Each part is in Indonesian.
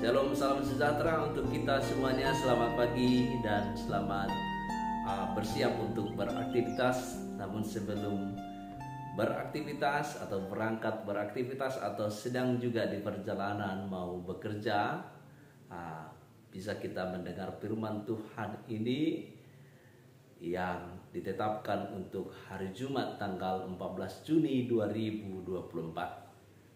Shalom, salam sejahtera untuk kita semuanya. Selamat pagi dan selamat bersiap untuk beraktivitas. Namun sebelum beraktivitas atau berangkat beraktivitas atau sedang juga di perjalanan mau bekerja, bisa kita mendengar firman Tuhan ini yang ditetapkan untuk hari Jumat tanggal 14 Juni 2024.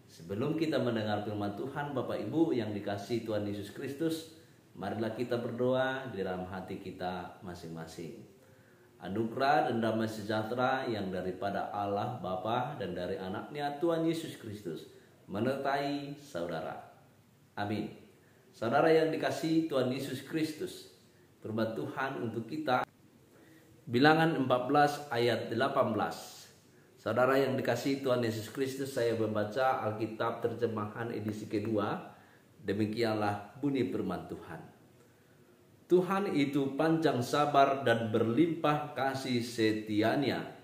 Sebelum kita mendengar firman Tuhan, Bapak Ibu yang dikasihi Tuhan Yesus Kristus, marilah kita berdoa di dalam hati kita masing-masing. Anugerah dan damai sejahtera yang daripada Allah Bapa dan dari anaknya Tuhan Yesus Kristus menyertai saudara. Amin. Saudara yang dikasihi Tuhan Yesus Kristus, firman Tuhan untuk kita Bilangan 14 ayat 18. Saudara yang dikasihi Tuhan Yesus Kristus, saya membaca Alkitab terjemahan edisi kedua. Demikianlah bunyi firman Tuhan. Tuhan itu panjang sabar dan berlimpah kasih setianya.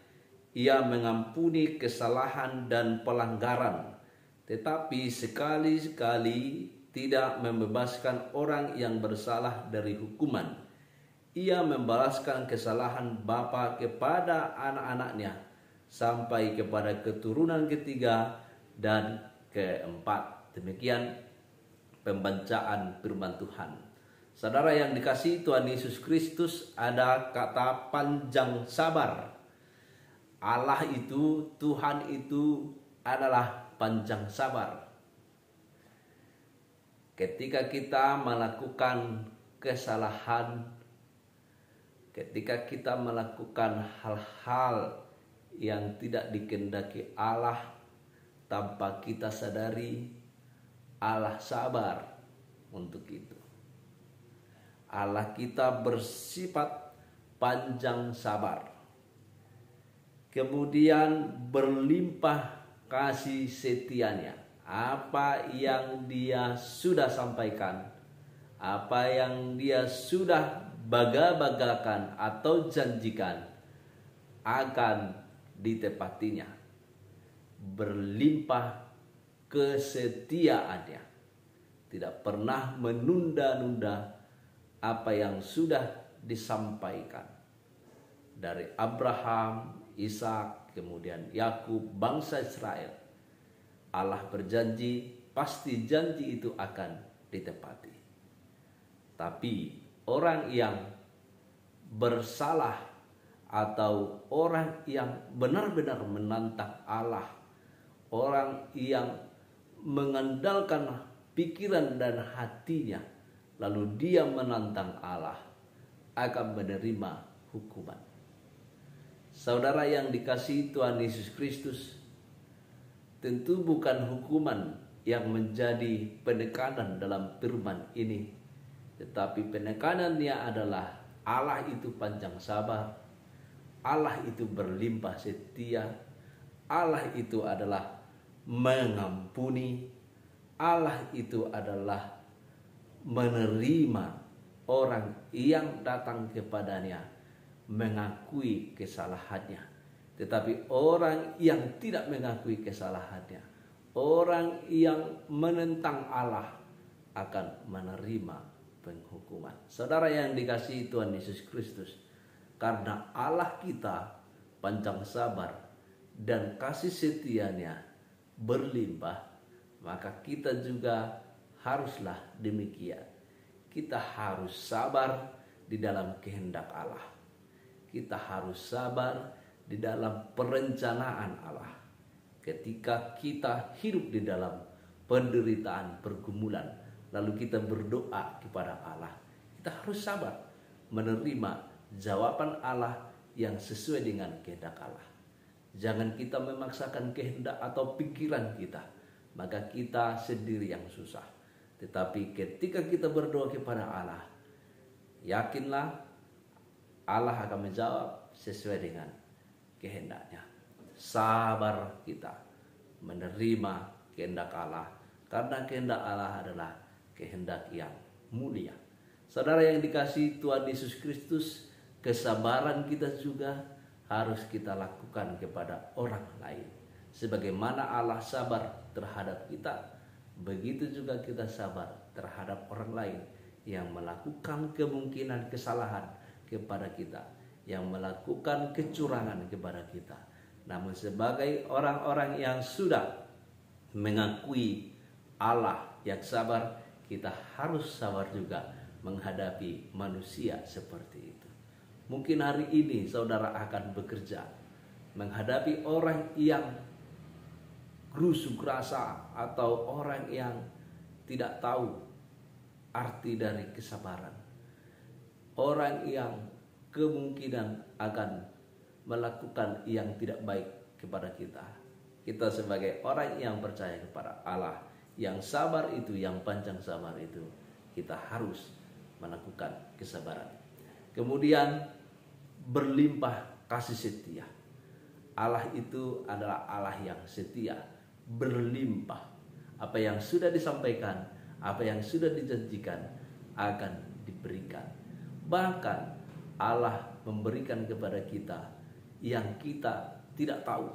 Ia mengampuni kesalahan dan pelanggaran, tetapi sekali-sekali tidak membebaskan orang yang bersalah dari hukuman. Ia membalaskan kesalahan bapa kepada anak-anaknya sampai kepada keturunan ketiga dan keempat. Demikian pembacaan firman Tuhan. Saudara yang dikasihi Tuhan Yesus Kristus, ada kata panjang sabar. Allah itu, Tuhan itu adalah panjang sabar. Ketika kita melakukan kesalahan, ketika kita melakukan hal-hal yang tidak dikehendaki Allah, tanpa kita sadari, Allah sabar untuk itu. Allah kita bersifat panjang sabar, kemudian berlimpah kasih setianya. Apa yang Dia sudah sampaikan, apa yang Dia sudah baga-bagakan atau janjikan, akan ditepatinya. Berlimpah kesetiaannya, tidak pernah menunda-nunda apa yang sudah disampaikan dari Abraham, Ishak, kemudian Yakub, bangsa Israel. Allah berjanji, pasti janji itu akan ditepati. Tapi orang yang bersalah atau orang yang benar-benar menantang Allah, orang yang mengandalkan pikiran dan hatinya, lalu dia menantang Allah, akan menerima hukuman. Saudara yang dikasihi Tuhan Yesus Kristus, tentu bukan hukuman yang menjadi penekanan dalam firman ini, tetapi penekanannya adalah Allah itu panjang sabar, Allah itu berlimpah setia, Allah itu adalah mengampuni, Allah itu adalah menerima orang yang datang kepadanya mengakui kesalahannya. Tetapi orang yang tidak mengakui kesalahannya, orang yang menentang Allah, akan menerima penghukuman. Saudara yang dikasihi Tuhan Yesus Kristus, karena Allah kita panjang sabar dan kasih setianya berlimpah, maka kita juga haruslah demikian. Kita harus sabar di dalam kehendak Allah. Kita harus sabar di dalam perencanaan Allah. Ketika kita hidup di dalam penderitaan, pergumulan, lalu kita berdoa kepada Allah, kita harus sabar menerima jawaban Allah yang sesuai dengan kehendak Allah. Jangan kita memaksakan kehendak atau pikiran kita, maka kita sendiri yang susah. Tetapi ketika kita berdoa kepada Allah, yakinlah Allah akan menjawab sesuai dengan kehendaknya. Sabar kita menerima kehendak Allah, karena kehendak Allah adalah kehendak yang mulia. Saudara yang dikasihi Tuhan Yesus Kristus, kesabaran kita juga harus kita lakukan kepada orang lain. Sebagaimana Allah sabar terhadap kita, begitu juga kita sabar terhadap orang lain yang melakukan kemungkinan kesalahan kepada kita, yang melakukan kecurangan kepada kita. Namun sebagai orang-orang yang sudah mengakui Allah yang sabar, kita harus sabar juga menghadapi manusia seperti itu. Mungkin hari ini saudara akan bekerja menghadapi orang yang rusuk rasa atau orang yang tidak tahu arti dari kesabaran. Orang yang kemungkinan akan melakukan yang tidak baik kepada kita. Kita sebagai orang yang percaya kepada Allah yang sabar itu, yang panjang sabar itu, kita harus melakukan kesabaran. Kemudian berlimpah kasih setia. Allah itu adalah Allah yang setia, berlimpah. Apa yang sudah disampaikan, apa yang sudah dijanjikan akan diberikan. Bahkan Allah memberikan kepada kita yang kita tidak tahu,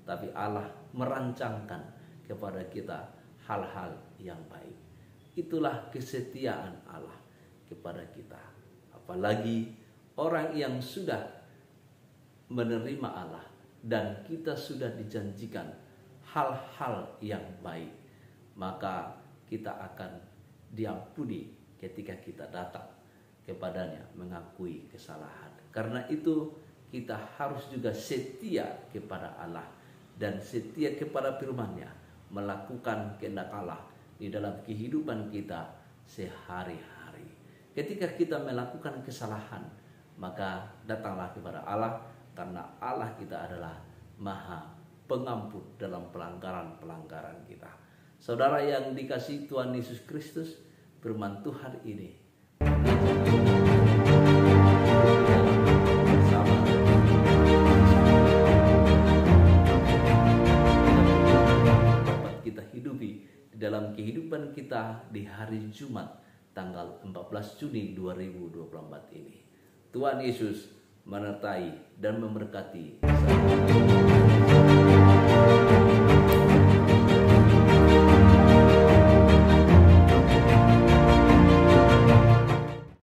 tapi Allah merancangkan kepada kita hal-hal yang baik. Itulah kesetiaan Allah kepada kita. Apalagi orang yang sudah menerima Allah dan kita sudah dijanjikan hal-hal yang baik, maka kita akan diampuni ketika kita datang kepadanya mengakui kesalahan. Karena itu kita harus juga setia kepada Allah dan setia kepada firman-Nya, melakukan kehendak Allah di dalam kehidupan kita sehari-hari. Ketika kita melakukan kesalahan, maka datanglah kepada Allah, karena Allah kita adalah Maha Pengampun dalam pelanggaran-pelanggaran kita. Saudara yang dikasihi Tuhan Yesus Kristus, firman Tuhan ini dapat kita hidupi dalam kehidupan kita di hari Jumat tanggal 14 Juni 2024 ini. Tuhan Yesus menyertai dan memberkati.